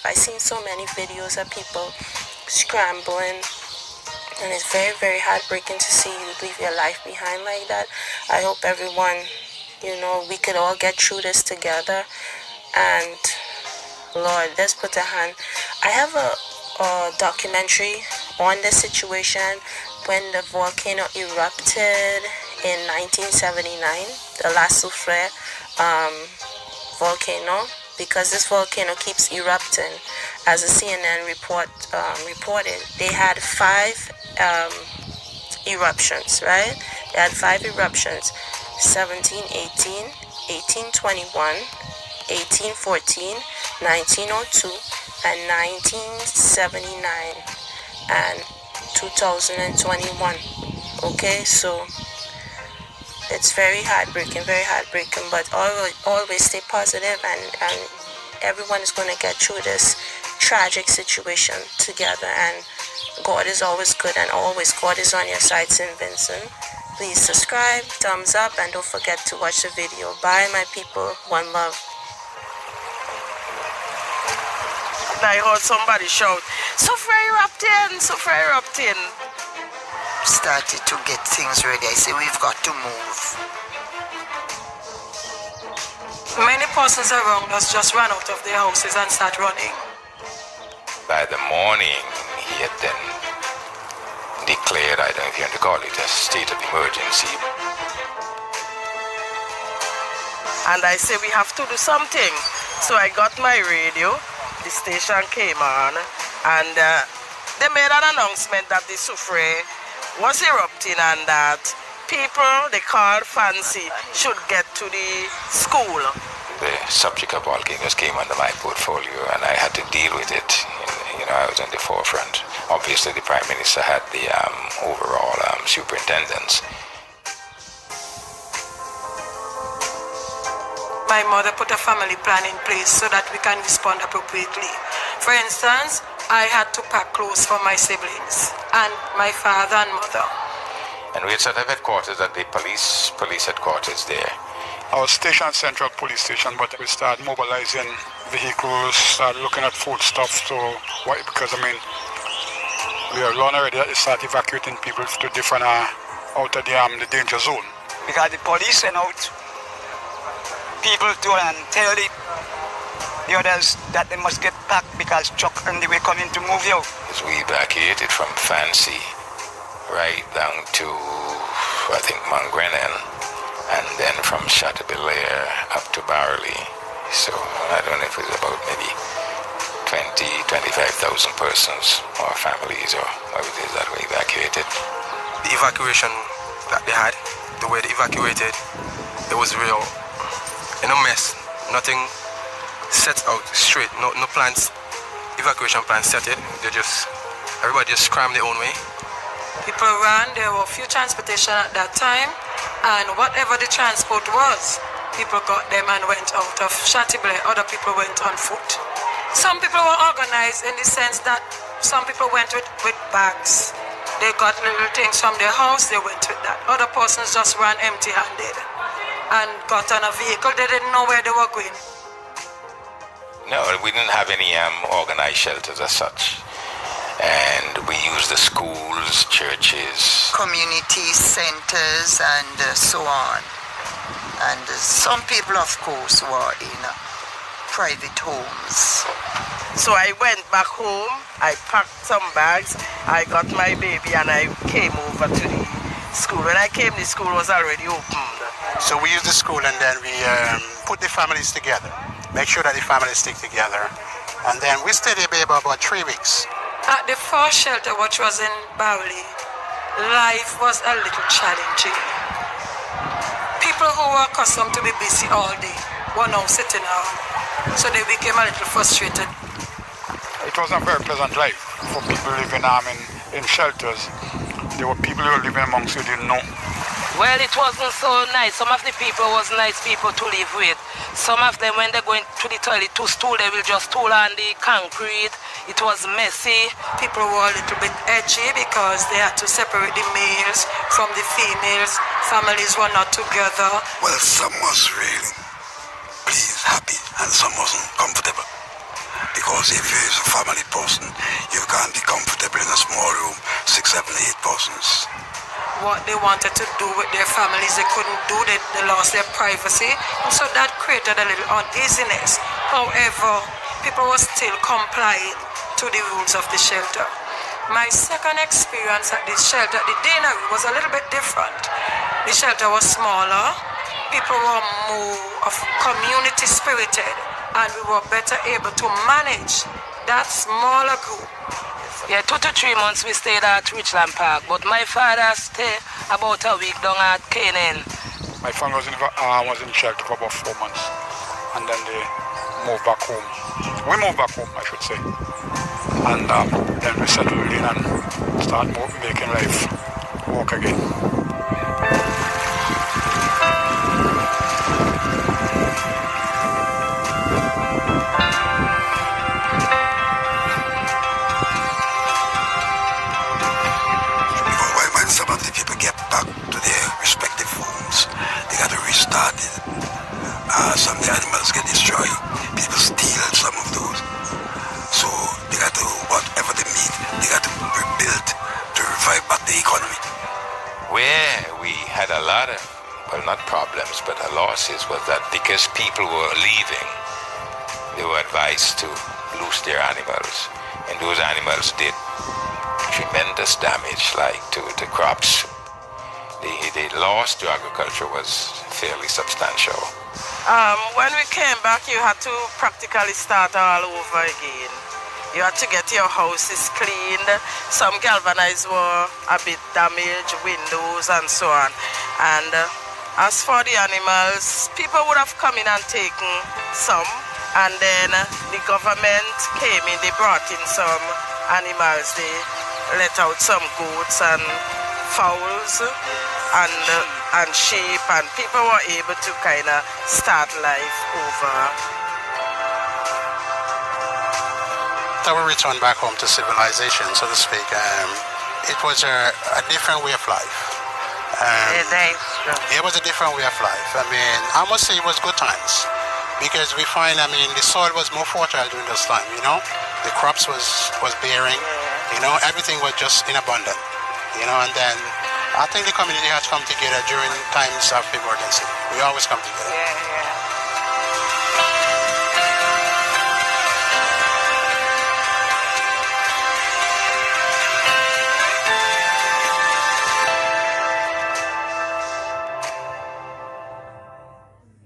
I've seen so many videos of people scrambling, and it's very, very heartbreaking to see you leave your life behind like that. I hope everyone, we could all get through this together. And Lord, let's put a hand. I have a documentary on the situation when the volcano erupted in 1979, the LaSoufriere volcano, because this volcano keeps erupting. As the CNN reported, they had 5 eruptions, right? They had 5 eruptions: 1718, 1821, 1814, 1902, and 1979, and 2021. Okay, so it's very heartbreaking, but always stay positive, and everyone is going to get through this tragic situation together, and God is always good, and always God is on your side, St. Vincent. Please subscribe, thumbs up, and don't forget to watch the video. Bye, my people. One love. I heard somebody shout, "LaSoufriere erupting, LaSoufriere erupting." Started to get things ready. I say we've got to move. Many persons around us just ran out of their houses and start running. By the morning, he had then declared, I don't know if you want to call it, a state of emergency. And I say we have to do something. So I got my radio, the station came on, and they made an announcement that the LaSoufriere was erupting and that people they called fancy should get to the school. The subject of volcanoes came under my portfolio, and I had to deal with it. I was in the forefront. Obviously, the Prime Minister had the overall superintendence. My mother put a family plan in place so that we can respond appropriately. For instance, I had to pack clothes for my siblings and my father and mother. And we had set up headquarters at the police headquarters there. Our station, Central Police Station, but we started mobilizing vehicles, started looking at foodstuffs, because we are long already that start evacuating people to different out of the danger zone. Because the police sent out people to tell the others that they must get back because truck on the way coming to move you. As we evacuated from Fancy right down to, I think, Mount Grenell, and then from Chateaubelair up to Barley. So I don't know if it was about maybe 25,000 persons or families or what it is that were evacuated. The evacuation that they had, the way they evacuated, it was real in a mess. Nothing set out straight, no plans, evacuation plans set it. Everybody just crammed their own way. People ran, there were few transportation at that time, and whatever the transport was, people got them and went out of Chateaubelair. Other people went on foot. Some people were organized in the sense that some people went with bags. They got little things from their house, they went with that. Other persons just ran empty-handed and got on a vehicle. They didn't know where they were going. No, we didn't have any organized shelters as such. And we used the schools, churches, community centers, and so on. And some people, of course, were in private homes. So I went back home, I packed some bags, I got my baby, and I came over to the school. When I came, the school was already open. So we used the school, and then we put the families together, make sure that the families stick together. And then we stayed there about 3 weeks. At the first shelter, which was in Bowley, life was a little challenging. People who were accustomed to be busy all day were now sitting down, so they became a little frustrated. It wasn't a very pleasant life for people living in shelters. There were people who were living amongst you didn't know. Well, it wasn't so nice. Some of the people was nice people to live with. Some of them, when they're going to the toilet to stool, they will just stool on the concrete. It was messy. People were a little bit edgy because they had to separate the males from the females. Families were not together. Well, some was really pleased, happy, and some wasn't comfortable. Because if you're a family person, you can't be comfortable in a small room, 6, 7, 8 persons. What they wanted to do with their families, they couldn't do. They lost their privacy, and so that created a little uneasiness. However, people were still complying to the rules of the shelter. My second experience at this shelter, the deanery, was a little bit different. The shelter was smaller, people were more of community spirited, and we were better able to manage that smaller group. Yeah, 2 to 3 months we stayed at Richland Park, but my father stayed about a week down at Canaan. My family was in shelter for about 4 months, and then they moved back home. We moved back home, I should say. And then we settled in and started making life work again. When some of the people get back to their respective homes, they got to restart it. Some of the animals get destroyed. People steal some of those. So they got to, whatever they meet, they got to rebuild to revive back the economy. Where we had a lot of, well, not problems, but losses was that because people were leaving, they were advised to loose their animals. And those animals did tremendous damage, like to the crops. The loss to agriculture was fairly substantial. When we came back, you had to practically start all over again. You had to get your houses cleaned. Some galvanized were a bit damaged, windows and so on. And as for the animals, people would have come in and taken some. And then the government came in, they brought in some animals. They let out some goats and fowls and sheep, and people were able to kind of start life over. After we returned back home to civilization, so to speak, it was a different way of life. It was a different way of life. I mean, I must say it was good times, because we find, I mean, the soil was more fertile during this time, you know. The crops was bearing, you know, everything was just in abundance, you know. And then I think the community has come together during times of emergency. We always come together. Yeah.